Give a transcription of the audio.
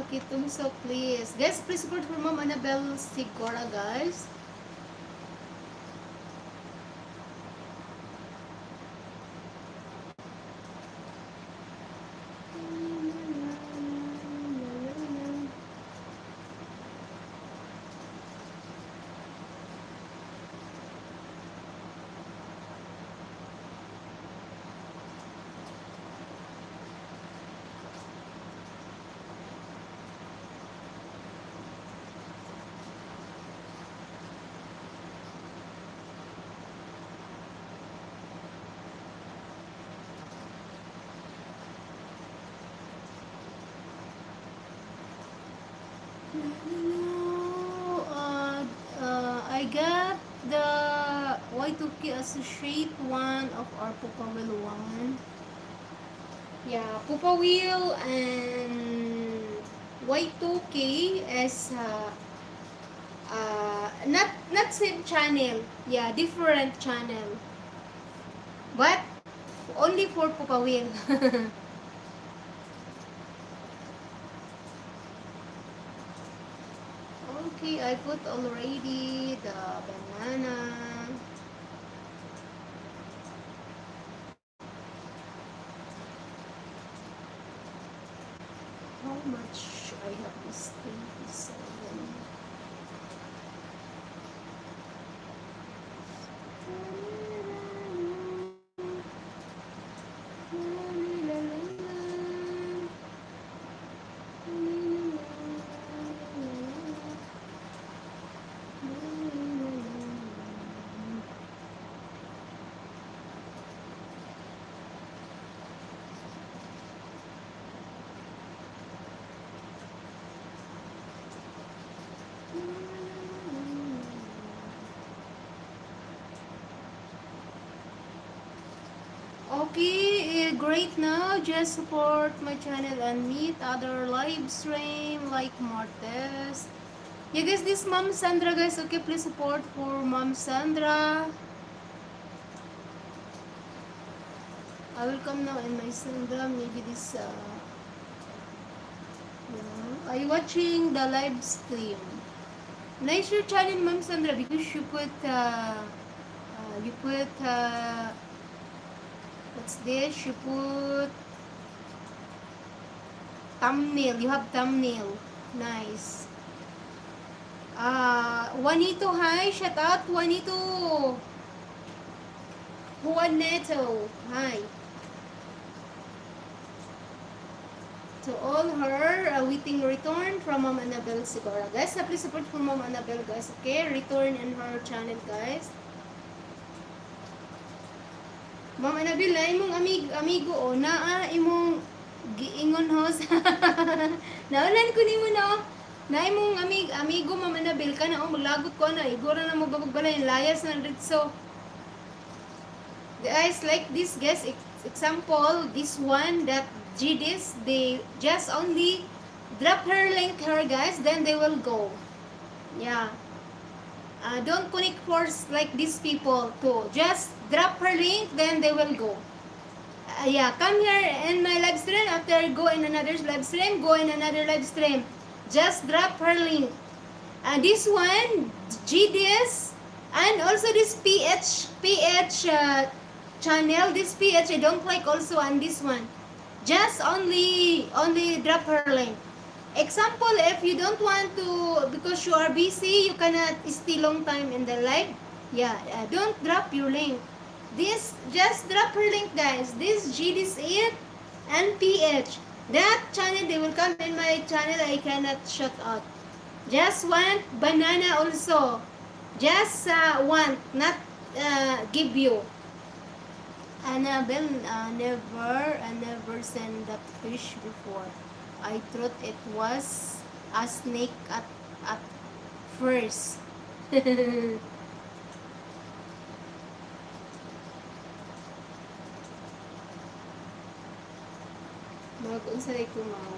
Okay, tumso please. Guys, please support for Mom Annabelle Sigora, guys. I got the Y2K Associate one of our Pupa Wheel one. Yeah, Pupa Wheel and Y2K is not same channel. Yeah, different channel. But only for Pupa Wheel. Okay, I put already the banana. How much I have this 27. Okay, great now. Just support my channel and meet other live stream like Martes. Yeah, guys, this Mom Sandra, guys. Okay, please support for Mom Sandra. I will come now in my Sandra. Maybe this. Are you watching the live stream? Nice your channel, Mom Sandra, because you put what's this? You put thumbnail. You have thumbnail. Nice. Juanito, hi. Shout out, Juanito. Juaneto, hi. To all her awaiting return from Mom Annabelle Sigora. Guys, please support for Mom Annabelle, guys. Okay, return in her channel, guys. Mom Annabelle, na imong amigo o naa imong giingon host. Naulan ko nimo na. Na imong amigo Mom Annabelle ka na maglagot ko na igora na mo babag balay layas na ritso. Guys, like this, guys, example, this one that GDs, they just only drop her link her, guys, then they will go. Yeah. Don't connect force like these people too. Just drop her link, then they will go. Yeah, come here in my live stream. After go in another live stream, go in another live stream. Just drop her link. This one, GDS, and also this PH channel. This PH I don't like also on this one. Just only drop her link. Example, if you don't want to, because you are busy, you cannot stay long time in the live. Yeah, don't drop your link. This, just drop her link, guys. This GDS it and PH. That channel, they will come in my channel. I cannot shut out. Just want banana also. Just want, not give you. Annabelle never sent that fish before. I thought it was a snake at first. Mag-unsay ko mga